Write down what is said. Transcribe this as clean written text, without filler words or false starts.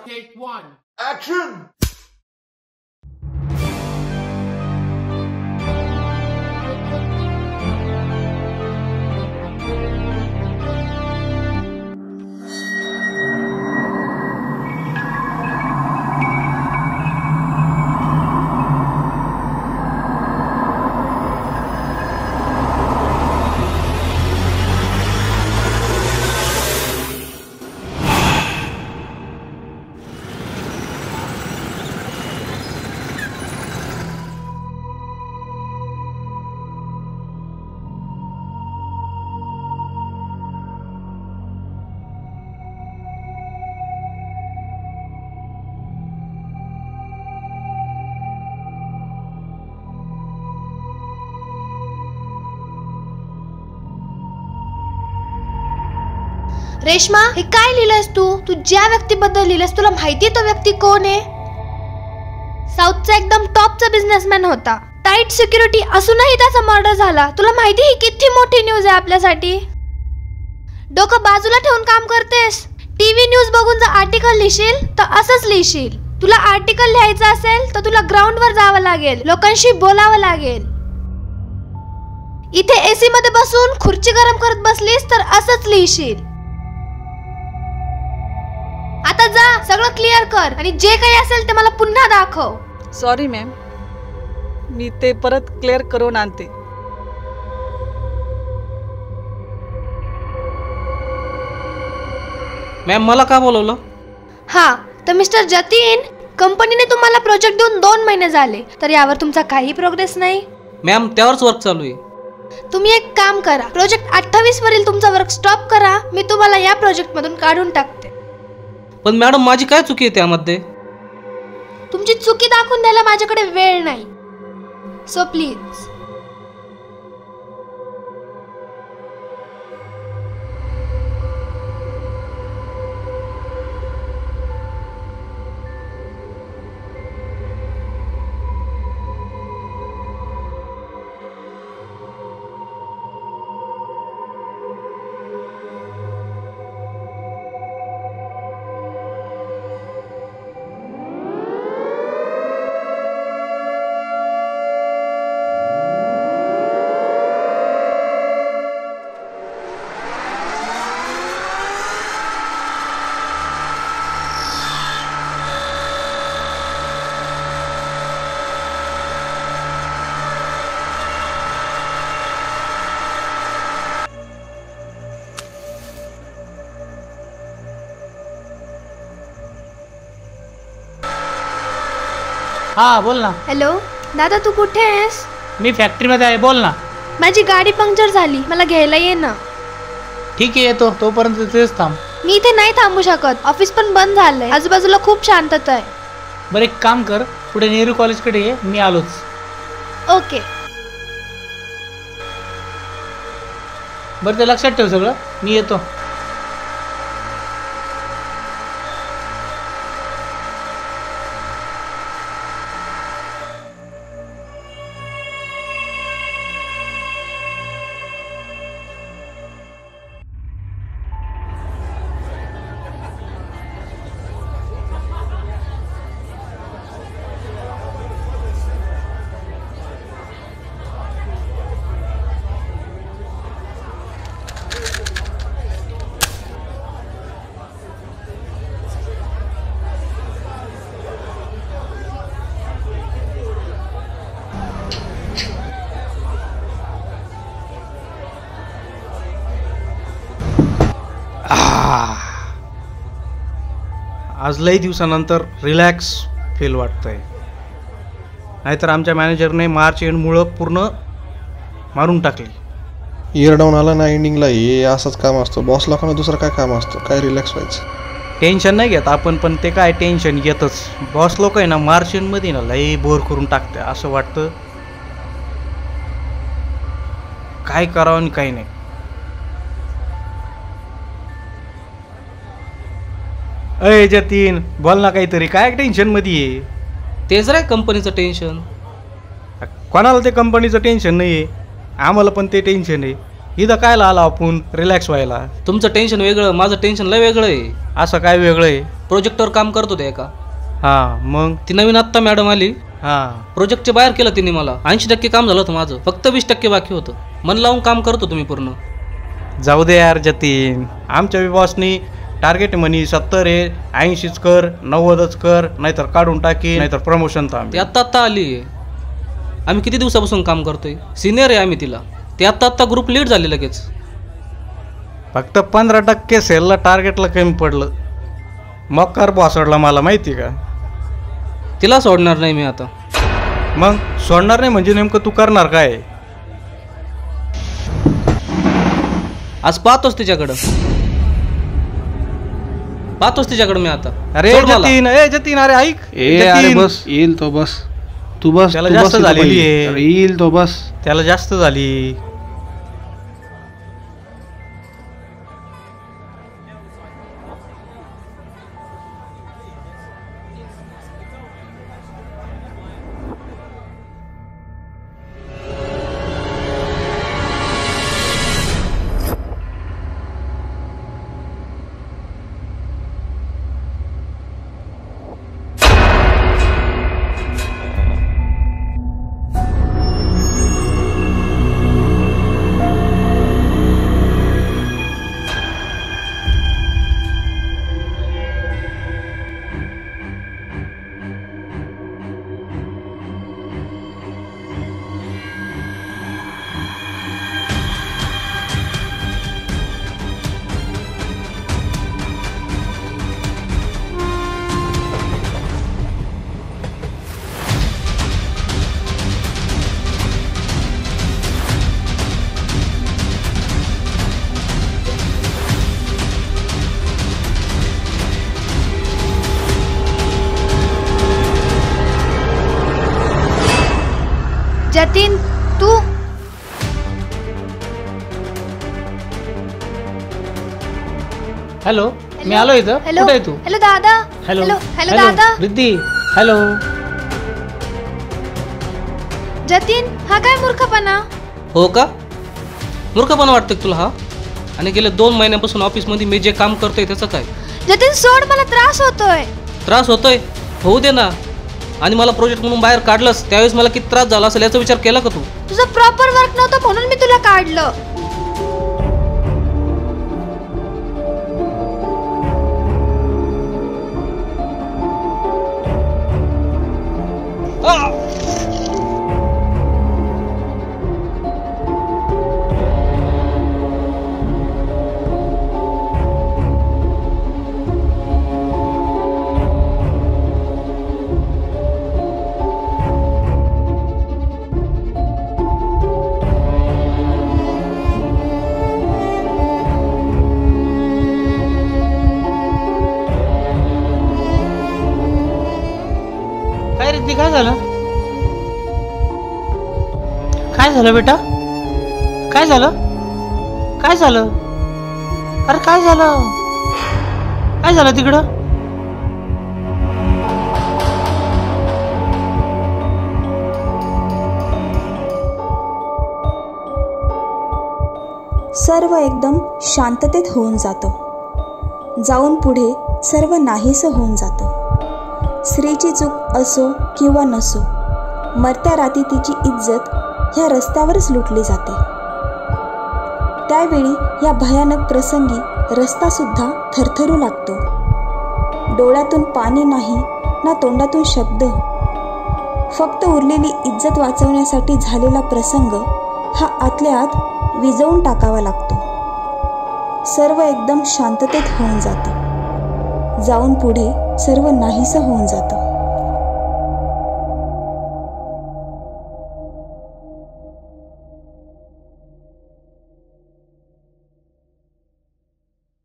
Take one. Action! Reshma, हे काय लिहिलंस तू? तू ज्या व्यक्तीबद्दल लिहिलंस तुला माहिती तो व्यक्ती कोण आहे? साऊथचा एकदम टॉपचा बिझनेसमॅन होता. टाईट सिक्युरिटी असूनही त्याचा मर्डर झाला. तुला माहिती ही किती मोठी न्यूज आहे आपल्यासाठी. डोकं बाजूला ठेवून काम करतेस. टीव्ही न्यूज बघून जर आर्टिकल लिहिशील तर असंच लिहिशील. तुला आर्टिकल लिहायचं असेल तर तुला ग्राउंडवर जावं लागेल, लोकांशी बोलावं लागेल. इथे एसी मध्ये बसून खुर्ची गरम करत बसलीस तर असंच लिहिशील. आता जा, सगळं क्लिअर कर आणि जे काही असेल ते मला पुन्हा दाखव. सॉरी मॅम, मी ते परत क्लिअर करून आणते. मॅम, मला का बोलवलं? हा, तर मिस्टर जतीन, कंपनीने तुम्हाला प्रोजेक्ट देऊन 2 महिने झाले, तर यावर तुमचा काही प्रोग्रेस नाही. मॅम, त्यावरच वर्क चालू आहे. तुम्ही एक काम करा, प्रोजेक्ट 28 वरील तुमचा वर्क स्टॉप करा. मी तुम्हाला या प्रोजेक्ट मधून काढून टाकते. पण मॅडम, माझी काय चुकी आहे त्यामध्ये? तुमची चुकी दाखवून द्यायला माझ्याकडे वेळ नाही. So please. हा, बोल ना. हॅलो दादा, तू कुठे आहेस? मी फॅक्टरीमध्ये आहे, बोल ना. माझी गाडी पंक्चर झाली, मला घ्यायला ये ना. ठीक आहे, येतो. तोपर्यंत तुझेच थांब. मी इथे नाही थांबू शकत, ऑफिस पण बंद झालंय. आजूबाजूला खूप शांतता आहे. बरं, एक काम कर, पुढे नेहरू कॉलेजकडे ये, मी आलोच. ओके. बरं, ते लक्षात ठेव सगळं, मी येतो. आज लई दिवसानंतर रिलॅक्स फील वाटतंय. नाहीतर आमच्या मॅनेजरने मार्च एंडमुळं पूर्ण मारून टाकली. इयर डाऊन आला ना एंडिंगला, हे असंच काम असतं. बॉस लोकांना दुसरं काय काम असतं, काय रिलॅक्स व्हायचं. टेन्शन नाही घेत आपण, पण ते काय टेन्शन घेतच. बॉस लोक आहे ना, मार्च एंडमध्ये ना लई बोर करून टाकते. असं वाटतं काय करावं आणि काही नाही. अय जतीन, बोल ना काहीतरी. काय टेन्शन मध्ये आहे? तेच रे कंपनीचं टेन्शन. कोणाला ते कंपनीचं टेन्शन नाही आहे, आम्हाला पण ते टेन्शन आहे. इथं काय आला आपण रिलॅक्स व्हायला? तुमचं टेन्शन वेगळं, माझं टेन्शन लय वेगळं आहे. असं काय वेगळं आहे? प्रोजेक्टवर काम करत होते एका. हां मग? ती नवीन आत्ता मॅडम आली. हां. प्रोजेक्टच्या बाहेर केलं तिने मला. 80% काम झालं होतं माझं, फक्त 20% बाकी होतं. मन लावून काम करत होतो मी पूर्ण. जाऊ दे यार जतीन, आमच्या बॉसनी टार्गेट म्हणी 70 आहे, 80च कर, 90च कर, नाहीतर काढून टाकी, नाहीतर प्रमोशन. तर ती आत्ता आली आहे. आम्ही किती दिवसापासून काम करतोय, सिनियर आहे आम्ही तिला. ते आत्ता ग्रुप लीड झाले लगेच. फक्त 15% सेलला टार्गेटला कमी पडलं, मग कर बॉसडला मला माहिती का? तिला सोडणार नाही मी आता. मग सोडणार नाही म्हणजे नेमकं तू करणार काय? आज पाहतोच तिच्याकडं मी आता. अरे जतीन, जतीन, अरे ऐक. अरे बस, येईल तो, बस तू बस. त्याला जास्त झालेली आहे. येईल तो, बस. त्याला जास्त झाली. जतीन तू हॅलो, मी आलो इथं. हॅलो कुठे आहे तू? हॅलो दादा. हॅलो हॅलो दादा. रिद्धी, हॅलो. जतीन, हा काय मूर्खपणा? हो का? मूर्खपणा वाटतं तुला हा? आणि गेल्या 2 महिन्यापासून ऑफिसमध्ये मी जे काम करतोय त्याचं काय? जतीन सोड, मला त्रास होतोय. त्रास होतोय? होऊ दे ना. आणि मला प्रोजेक्ट म्हणून बाहेर काढलंस त्यावेळेस मला किती त्रास झाला असेल याचा विचार केला का तू? तुझं प्रॉपर वर्क नव्हतं म्हणून मी तुला काढलं. काय रिद्धी, काय झालं? काय झालं बेटा? काय झालं? काय झालं? अरे काय झालं? काय झालं तिकडं? सर्व एकदम शांततेत होऊन जातं. जाऊन पुढे सर्व नाहीसं होऊन जातं. स्त्रीची चूक असो किंवा नसो, मरत्या राती तिची इज्जत ह्या रस्त्यावरच लुटली जाते. त्यावेळी या भयानक प्रसंगी रस्तासुद्धा थरथरू लागतो. डोळ्यातून पाणी नाही ना तोंडातून शब्द. फक्त उरलेली इज्जत वाचवण्यासाठी झालेला प्रसंग हा आतल्या आत विझवून टाकावा लागतो. सर्व एकदम शांततेत होऊन जातं. जाऊन पुढे सर्व नाहीसं होऊन जातं.